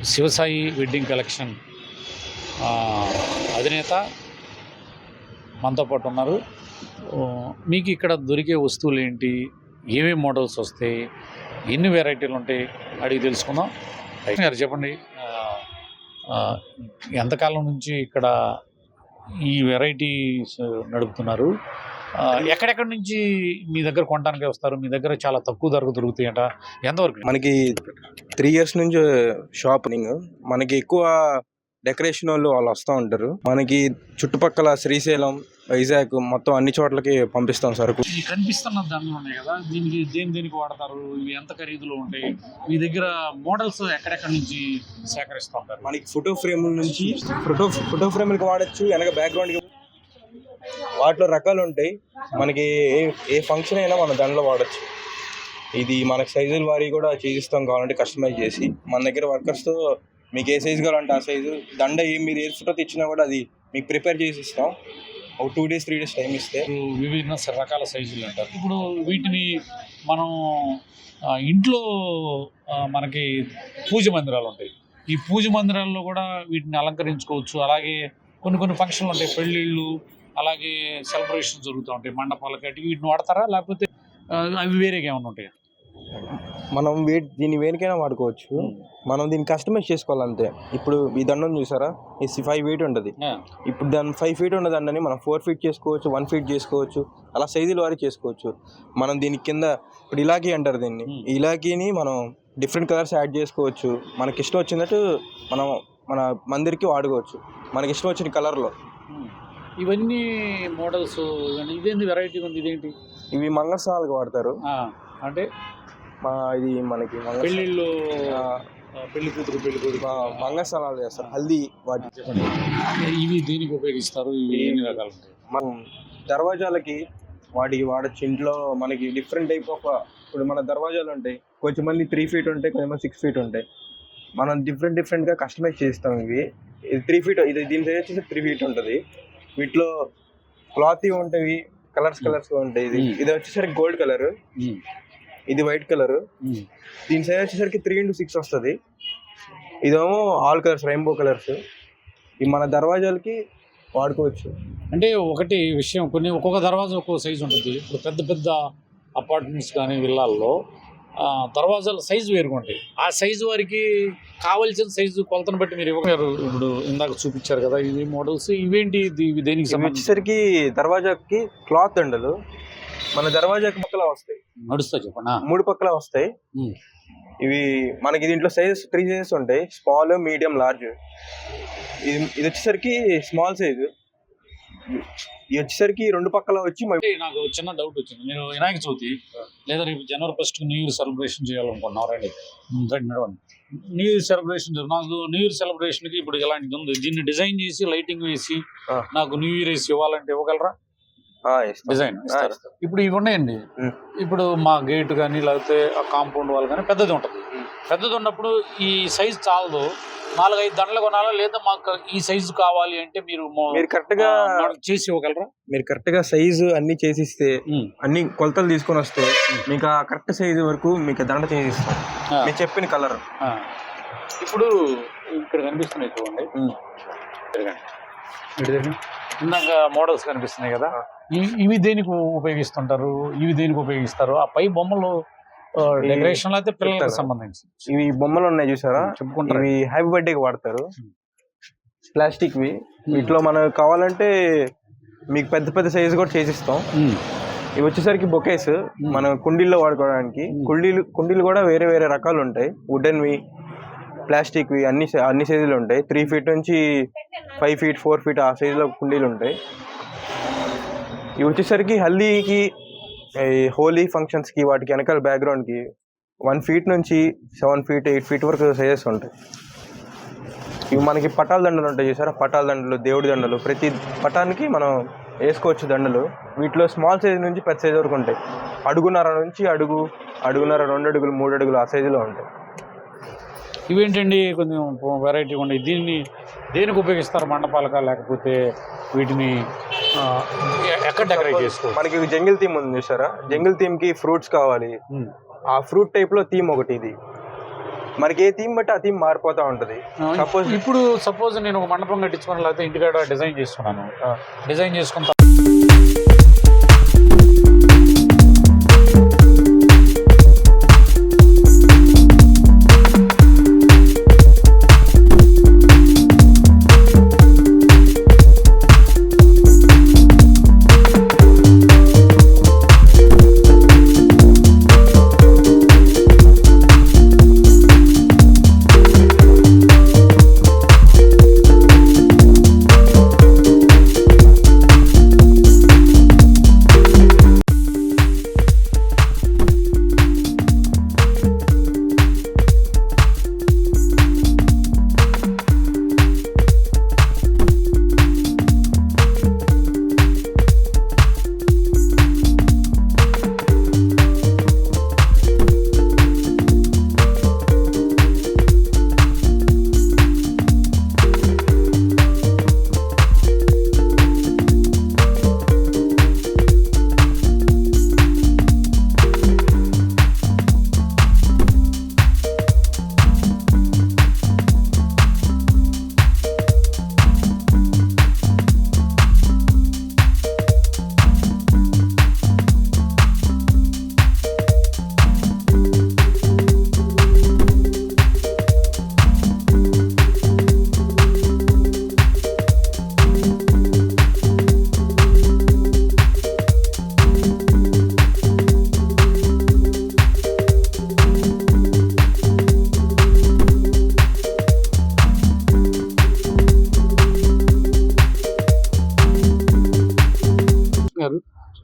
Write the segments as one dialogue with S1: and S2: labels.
S1: Shivasai wedding collection అధినేత మనతో పాటు ఉన్నారు. మీకు ఇక్కడ దొరికే వస్తువులు ఏంటి, ఏమేమి మోడల్స్ వస్తాయి, ఎన్ని వెరైటీలు ఉంటాయి అడిగి తెలుసుకుందాం. గారు చెప్పండి, ఎంతకాలం నుంచి ఇక్కడ ఈ వెరైటీస్ నడుపుతున్నారు? ఎక్కడెక్కడి నుంచి మీ దగ్గర కొనడానికి వస్తారు? మీ దగ్గర చాలా తక్కువ ధరకు దొరుకుతాయట. ఎంతవరకు?
S2: మనకి 3 years నుంచి షాపింగ్. మనకి ఎక్కువ డెకరేషన్ వాళ్ళు వస్తూ ఉంటారు. మనకి చుట్టుపక్కల శ్రీశైలం, వైజాగ్ మొత్తం అన్ని చోట్లకి పంపిస్తాం సరుకు.
S1: ఈ కనిపిస్తున్న దండలు ఉన్నాయి కదా, దీనికి దేనికి వాడతారు? ఇవి ఎంత ఖరీదులో ఉంటాయి? మీ దగ్గర మోడల్స్ ఎక్కడెక్కడి నుంచి సేకరిస్తూ ఉంటారు?
S2: మనకి ఫోటో ఫ్రేముల నుంచి ఫోటో ఫ్రేములకి వాడచ్చు, వెనక బ్యాక్గ్రౌండ్కి వాటిలో రకాలు ఉంటాయి. మనకి ఏ ఫంక్షన్ అయినా మన దండలో వాడచ్చు. ఇది మనకి సైజుల వారీ కూడా చేయిస్తాం, కావాలంటే కస్టమైజ్ చేసి మన దగ్గర వర్కర్స్తో మీకు ఏ సైజు కావాలంటే ఆ సైజు దండ మీరు ఏ ఫోటో తెచ్చినా కూడా అది మీకు ప్రిపేర్ చేసి ఇస్తాం. ఒక 2 days 3 days టైం ఇస్తే.
S1: వివిధ రకాల సైజులు అంటారు. ఇప్పుడు వీటిని మనం ఇంట్లో మనకి పూజ మందిరాలు ఉంటాయి. ఈ పూజ మందిరాల్లో కూడా వీటిని అలంకరించుకోవచ్చు. అలాగే కొన్ని ఫంక్షన్లు ఉంటాయి, పెళ్ళిళ్ళు, అలాగే సెలబ్రేషన్ జరుగుతూ ఉంటాయి, మండపాలకి. వీటిని వాడతారా, లేకపోతే అవి వేరేగా ఏమైనా ఉంటాయా?
S2: మనం దీన్ని వేనికైనా వాడుకోవచ్చు. మనం దీన్ని కస్టమైజ్ చేసుకోవాలంతే. ఇప్పుడు ఈ దండం చూసారా, ఈ 5 feet ఉంటుంది. ఇప్పుడు దాన్ని 5 feet ఉన్న దండని మనం 4 feet చేసుకోవచ్చు, 1 feet చేసుకోవచ్చు. అలా సైజుల వారి చేసుకోవచ్చు. మనం దీని కింద ఇప్పుడు ఇలాకీ అంటారు దీన్ని. ఈ ఇలాకీని మనం డిఫరెంట్ కలర్స్ యాడ్ చేసుకోవచ్చు. మనకి ఇష్టం వచ్చినట్టు మనం మన మందిరికి వాడుకోవచ్చు, మనకి ఇష్టం వచ్చిన కలర్లో.
S1: ఇవన్నీ మోడల్స్, ఇదేంటి వెరైటీ ఉంది? ఇదేంటి?
S2: ఇవి మంగళస్నానాలకు వాడతారు.
S1: అంటే
S2: ఇది మనకి
S1: పెళ్ళిళ్ళు, పెళ్లి కూతురు పెళ్లి కొడుకు
S2: మంగళస్నానాలు చేస్తారు, హల్దీ. వాటి
S1: ఇవి దేనికి ఉపయోగిస్తారు? ఇవి ఎన్ని రకాలు ఉంటాయి?
S2: మనం దర్వాజాలకి వాటికి వాడచ్చు. ఇంట్లో మనకి డిఫరెంట్ టైప్ ఆఫ్, ఇప్పుడు మన దర్వాజాలు ఉంటాయి, కొంచెంమంది 3 feet ఉంటాయి, కొంచెంమంది 6 feet ఉంటాయి. మనం డిఫరెంట్గా కస్టమైజ్ చేస్తాం. ఇది 3 feet, ఇది దీని సైజ్ వచ్చేసి 3 feet ఉంటుంది. వీటిలో క్లాత్ ఉంటాయి, కలర్స్ ఉంటాయి. ఇది వచ్చేసరికి గోల్డ్ కలర్, ఇది వైట్ కలర్. దీని సైజ్ వచ్చేసరికి 3 into 6 వస్తుంది. ఇదేమో ఆల్ కలర్స్, రెయిన్బో కలర్స్. ఇవి మన దర్వాజాలకి వాడుకోవచ్చు.
S1: అంటే ఒకటి విషయం, ఒక్కొక్క దర్వాజా ఒక్కొక్క సైజు ఉంటుంది. ఇప్పుడు పెద్ద అపార్ట్మెంట్స్ కానీ విల్లాల్లో దర్వాజాల సైజు వేరుగా ఉంటాయి. ఆ సైజు వారికి కావాల్సిన సైజు కొలతను బట్టి మీరు ఇవ్వగలరు. ఇప్పుడు ఇందాక చూపించారు కదా ఇవి మోడల్స్, ఇవేంటి? ఇవి దేనికి
S2: వచ్చేసరికి దర్వాజాకి క్లాత్ దండలు మన దర్వాజాకి పక్కల వస్తాయి.
S1: నడుస్తా చెప్పండి.
S2: 3 పక్కల వస్తాయి. ఇవి మనకి దీంట్లో సైజెస్ 3 సైజెస్ ఉంటాయి, స్మాల్, మీడియం, లార్జ్. ఇది వచ్చేసరికి స్మాల్ సైజు. ఇది వచ్చేసరికి 2 పక్కల వచ్చి.
S1: నాకు చిన్న డౌట్ వచ్చింది. మీరు వినాయక చవితి లేదా రేపు January 1st new year celebration చేయాలనుకుంటున్నారండి. న్యూ ఇయర్ సెలబ్రేషన్, నాకు న్యూ ఇయర్ సెలబ్రేషన్కి ఇప్పుడు ఇలాంటిది ఉంది. దీన్ని డిజైన్ చేసి లైటింగ్ వేసి నాకు న్యూ ఇయర్ వేసి ఇవ్వాలంటే ఇవ్వగలరా? డిజైన్ ఇప్పుడు ఇవి ఉన్నాయండి. ఇప్పుడు మా గేట్ కానీ లేకపోతే ఆ కాంపౌండ్ వాళ్ళు కానీ పెద్దది ఉంటుంది. పెద్దది ఉన్నప్పుడు ఈ సైజ్ చాలదు, 4-5 దండలు కొనాలా, లేదా మాకు ఈ సైజు కావాలి అంటే మీరు
S2: కరెక్ట్ గా
S1: చేసి ఇవ్వగలరా?
S2: మీరు కరెక్ట్ గా సైజు అన్ని చేసిస్తే, అన్ని కొలతలు తీసుకొని వస్తే మీకు ఆ కరెక్ట్ సైజు వరకు మీకు దండ చేసిస్తాం, మీరు చెప్పిన కలర్.
S1: ఇప్పుడు ఇక్కడ కనిపిస్తున్నాయి చూడండి, ఇందాక మోడల్స్ కనిపిస్తున్నాయి కదా, ఇవి దేనికి ఉపయోగిస్తుంటారు? ఇవి దేనికి ఉపయోగిస్తారు? ఆ పై బొమ్మలు డెకరేషన్ అయితే పిల్లలకు సంబంధించి
S2: ఇవి బొమ్మలు ఉన్నాయి చూసారా, చెప్పుకుంటారు. ఇవి హ్యాపీ బర్త్డేకి వాడతారు, ప్లాస్టిక్ వి. వీటిలో మనకు కావాలంటే మీకు పెద్ద సైజు కూడా చేసిస్తాం. ఇవి వచ్చేసరికి బొకేస్, మన కుండీల్లో వాడుకోవడానికి. కుండీలు కూడా వేరే రకాలు ఉంటాయి, వుడెన్వి, ప్లాస్టిక్వి, అన్ని సైజులు ఉంటాయి. 3 feet నుంచి 5 feet 4 feet ఆ సైజులో కుండీలు ఉంటాయి. ఇవి వచ్చేసరికి హల్దీకి, హోలీ ఫంక్షన్స్కి, వాటికి వెనకాల బ్యాక్గ్రౌండ్కి 1 feet నుంచి 7 feet 8 feet వరకు సైజెస్ ఉంటాయి. ఇవి మనకి పటాల దండలు ఉంటాయి చూసారా, పటాల దండలు, దేవుడి దండలు. ప్రతి పటానికి మనం వేసుకోవచ్చు దండలు. వీటిలో స్మాల్ సైజ్ నుంచి పెద్ద సైజు వరకు ఉంటాయి. అడుగున్నర నుంచి అడుగున్నర, 2 అడుగులు, 3 అడుగులు ఆ సైజులో ఉంటాయి.
S1: ఇవేంటండి కొంచెం వెరైటీగా ఉన్నాయి. దీన్ని దేనికి ఉపయోగిస్తారు? మండపాలకా, లేకపోతే వీటిని ఎక్కడ డెకరేట్ చేసుకోవాలి?
S2: మనకి జంగిల్ థీమ్ ఉంది చూసారా, జంగిల్ థీమ్కి ఫ్రూట్స్ కావాలి. ఆ ఫ్రూట్ టైప్లో థీమ్ ఒకటి ఇది. మనకి ఏ థీమ్ బట్టి ఆ థీమ్ మారిపోతా ఉంటది. సపోజ్
S1: ఇప్పుడు సపోజ్ నేను ఒక మండపం కట్టించుకుని లేకపోతే ఇంటికాడ డిజైన్ చేస్తున్నాను, డిజైన్ చేసుకున్న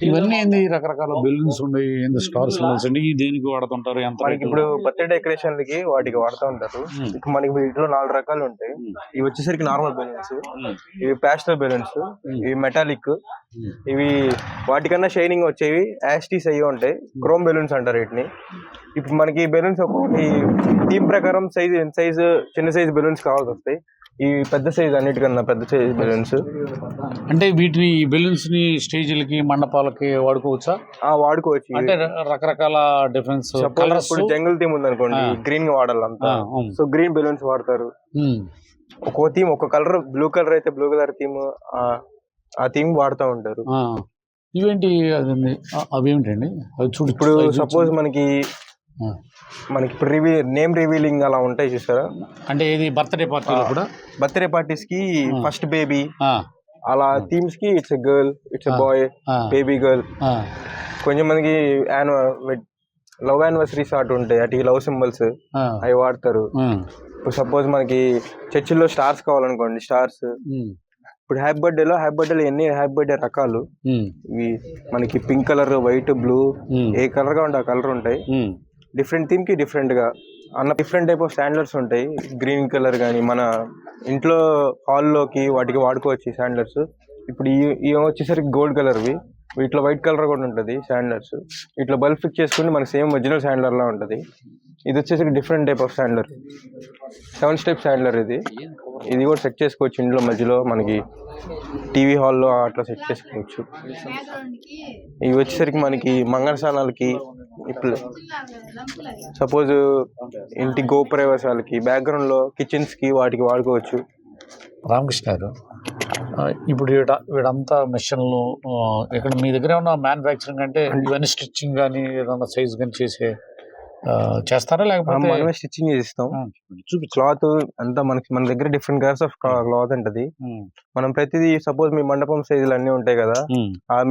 S1: ఇవన్నీ ఏంది రకరకాల బెలూన్స్ ఉన్నాయి, ఏంది స్టార్ సింబల్స్ అండి, దేనికి వాడుతుంటారు, ఎంత
S2: మనకి ఇప్పుడు బర్త్డే డెకరేషన్లకి వాటికి వాడుతూ ఉంటారు. ఇక మనకి వీటిలో 4 రకాలు ఉంటాయి. ఇవి వచ్చేసరికి నార్మల్ బెలూన్స్, ఇవి ప్యాస్టల్ బెలూన్స్, ఇవి మెటాలిక్, ఇవి వాటికన్నా షైనింగ్ వచ్చేవి యాస్టీస్ అయ్యి ఉంటాయి, క్రోమ్ బెలూన్స్ అంటారు వీటిని. ఇప్పుడు మనకి బెలూన్స్ ఒక్కొక్కటి థీమ్ ప్రకారం సైజు చిన్న సైజ్ బెలూన్స్ కావాల్సి వస్తాయి. ఈ పెద్ద సైజ్ అన్నిటికన్నా పెద్ద సైజ్ బెలూన్స్.
S1: అంటే వీటిని బెలూన్స్ ని స్టేజ్లకి మండపాలకి వాడుకోవచ్చా?
S2: వాడుకోవచ్చు.
S1: అంటే రకరకాల డిఫరెన్స్ కలర్స్.
S2: ఇప్పుడు జంగల్ థీమ్ ఉంది అనుకోండి, గ్రీన్ గా వాడాలంతా, సో గ్రీన్ బెలూన్స్ వాడతారు. ఒక్కో థీమ్ ఒక కలర్, బ్లూ కలర్ అయితే బ్లూ కలర్ థీమ్, ఆ థీమ్ వాడుతూ ఉంటారు.
S1: ఇవేంటి అవేమిటండి అవి చూడు.
S2: ఇప్పుడు సపోజ్ మనకి ఇప్పుడు నేమ్ రివీలింగ్ అలా ఉంటాయి చూసారా,
S1: అంటే ఇది బర్త్డే పార్టీ కూడా,
S2: బర్త్డే పార్టీస్ కి ఫస్ట్ బేబీ అలా థీమ్స్ కి it's a girl, it's a boy, baby girl. కొంచెం మందికి లవ్ యానివర్సరీస్ అటు ఉంటాయి, అటు లవ్ సింబల్స్ అవి వాడతారు. ఇప్పుడు సపోజ్ మనకి చర్చిల్లో స్టార్స్ కావాలనుకోండి, స్టార్స్. ఇప్పుడు హ్యాపీ బర్త్డేలో ఎన్ని హ్యాపీ బర్త్డే రకాలు, ఇవి మనకి పింక్ కలర్, వైట్, బ్లూ, ఏ కలర్ గా ఉంటే ఆ కలర్ ఉంటాయి. డిఫరెంట్ థీమ్ కి డిఫరెంట్ గా డిఫరెంట్ టైప్ ఆఫ్ స్టాండర్డ్స్ ఉంటాయి. గ్రీన్ కలర్ కానీ మన ఇంట్లో హాల్లోకి వాటికి వాడుకోవచ్చు స్టాండర్డ్స్. ఇప్పుడు ఈ వచ్చేసరికి గోల్డ్ కలర్వి, వీటిలో వైట్ కలర్ కూడా ఉంటుంది స్టాండర్డ్స్. ఇట్లా బల్బ్ ఫిక్స్ చేసుకుంటే మనకి సేమ్ ఒరిజినల్ స్టాండర్డ్ లా ఉంటుంది. ఇది వచ్చేసరికి different type of standard, 7 step standard. ఇది కూడా సెట్ చేసుకోవచ్చు ఇంట్లో మధ్యలో, మనకి టీవీ హాల్లో అట్లా సెట్ చేసుకోవచ్చు. ఇవి వచ్చేసరికి మనకి మంగళస్థానాలకి, ఇప్పుడు సపోజ్ ఇంటి గోప్రవేశాలకి, బ్యాక్గ్రౌండ్ లో కిచెన్స్ కి వాటికి వాడుకోవచ్చు.
S1: రామకృష్ణ గారు, ఇప్పుడు వీడంతా మిషన్లు ఇక్కడ మీ దగ్గర ఉన్న మ్యానుఫ్యాక్చరింగ్ అంటే ఇవన్నీ స్టిచ్చింగ్ కానీ ఏదైనా సైజ్ కానీ చేస్తారా, లేకపోతే
S2: మనమే స్టిచ్చింగ్ చేసిస్తాం? క్లాత్ అంతా మన దగ్గర డిఫరెంట్ కలర్స్ ఆఫ్ క్లాత్ ఉంటది. మనం ప్రతిదీ సపోజ్ మీ మండపం సైజులు అన్ని ఉంటాయి కదా,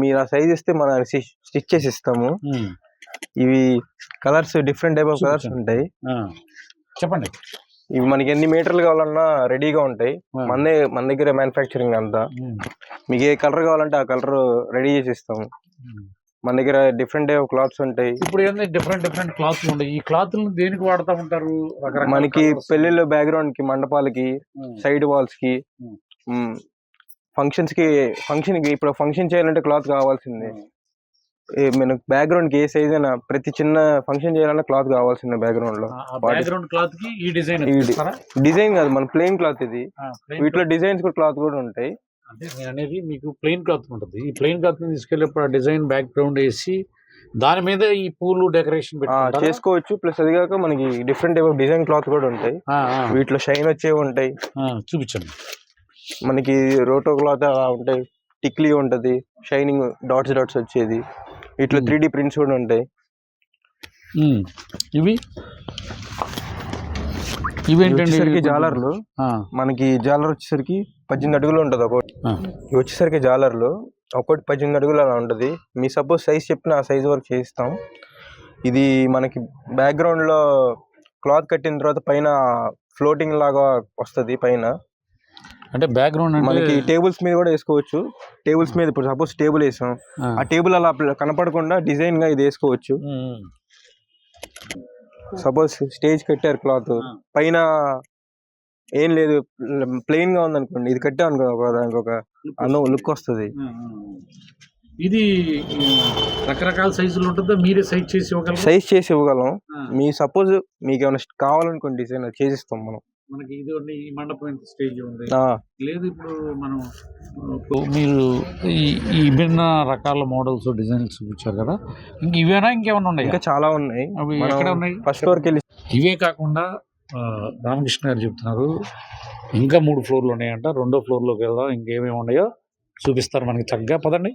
S2: మీరు ఆ సైజ్ ఇస్తే మనం స్టిచ్ చేసి ఇస్తాము. ఇవి colours different type of colours ఉంటాయి.
S1: చెప్పండి.
S2: ఇవి మనకి ఎన్ని మీటర్లు కావాలన్నా రెడీగా ఉంటాయి. మన దగ్గర మ్యానుఫ్యాక్చరింగ్ అంతా. మీకు ఏ కలర్ కావాలంటే ఆ కలర్ రెడీ చేసి ఇస్తాము. మన దగ్గర డిఫరెంట్ టైప్ ఆఫ్ క్లాత్స్ ఉంటాయి.
S1: ఇప్పుడు ఏంటంటే డిఫరెంట్ క్లాత్స్ ఉంటాయి. ఈ క్లాత్ దేనికి వాడుతూ ఉంటారు?
S2: మనకి పెళ్లిళ్ళ బ్యాక్గ్రౌండ్ కి, మండపాలకి, సైడ్ వాల్స్ కి, ఫంక్షన్ కి. ఇప్పుడు ఫంక్షన్ చేయాలంటే క్లాత్ కావాల్సిందే. మనకు బ్యాక్గ్రౌండ్ కి ఏ సైజ్ అయినా, ప్రతి చిన్న ఫంక్షన్ చేయాలన్నా క్లాత్ కావాల్సిందే. బ్యాక్గ్రౌండ్ లో
S1: క్లాత్ కి ఈ
S2: డిజైన్ కాదు, మన ప్లెయిన్ క్లాత్ ఇది. వీటిలో డిజైన్స్ కూడా క్లాత్ కూడా ఉంటాయి.
S1: అంటే నేను అనేది మీకు ప్లెయిన్ క్లాత్ ఉంటుంది. ఈ ప్లెయిన్ క్లాత్ తీసుకెళ్ళి డిజైన్ బ్యాక్గ్రౌండ్ వేసి దాని మీద ఈ పూలు డెకరేషన్
S2: చేసుకోవచ్చు. ప్లస్ అది కాక మనకి different type of design cloth కూడా ఉంటాయి. వీటిలో షైన్ వచ్చేవి ఉంటాయి.
S1: చూపించండి.
S2: మనకి రోటో క్లాత్ అలా ఉంటాయి, టిక్లీ ఉంటది, షైనింగ్ డాట్స్ వచ్చేది. వీటిలో 3D ప్రింట్స్ కూడా ఉంటాయి. ఇవేంటండి జాలర్లు. మనకి జాలర్ వచ్చేసరికి 18 అడుగులు ఉంటుంది ఒకటి. ఇవి వచ్చేసరికి జాలర్లు ఒకటి 18 అడుగులు అలా ఉంటుంది. మీ సపోజ్ సైజ్ చెప్పిన ఆ సైజ్ వరకు చేయిస్తాం. ఇది మనకి బ్యాక్గ్రౌండ్ లో క్లాత్ కట్టిన తర్వాత పైన ఫ్లోటింగ్ లాగా వస్తుంది. పైన
S1: అంటే బ్యాక్గ్రౌండ్
S2: మనకి టేబుల్స్ మీద కూడా వేసుకోవచ్చు. టేబుల్స్ మీద ఇప్పుడు సపోజ్ టేబుల్ వేసాం, ఆ టేబుల్ అలా కనపడకుండా డిజైన్ గా ఇది వేసుకోవచ్చు. సపోజ్ స్టేజ్ కట్టారు, క్లాత్ పైన ఏం లేదు, ప్లెయిన్ గా ఉంది అనుకోండి, ఇది కట్టాం అనుకో దానికి ఒక లుక్ వస్తుంది.
S1: ఇది రకరకాల సైజులు ఉంటుందా? మీరే సైజ్ చేసి ఇవ్వగలం?
S2: సైజ్ చేసి ఇవ్వగలం. మీ సపోజ్ మీకు ఏమైనా కావాలనుకోండి డిజైన్ చేసిస్తాం మనం.
S1: మనకి ఇది ఈ మండపం ఎంత స్టేజ్ ఉంది లేదు. ఇప్పుడు మనం మీరు ఈ విభిన్న రకాల మోడల్స్ డిజైన్స్ చూపించారు కదా, ఇంక ఇవేనా ఇంకేమైనా ఉన్నాయి?
S2: ఇంకా చాలా ఉన్నాయి.
S1: అవి ఎక్కడ ఉన్నాయి?
S2: ఫస్ట్ ఫ్లోర్కి వెళ్ళి.
S1: ఇవే కాకుండా రామకృష్ణ గారు చెప్తున్నారు ఇంకా 3 ఫ్లోర్లు ఉన్నాయంట. 2వ ఫ్లోర్లోకి వెళ్దాం, ఇంకేమేమి ఉన్నాయో చూపిస్తారు మనకి చక్కగా. పదండి.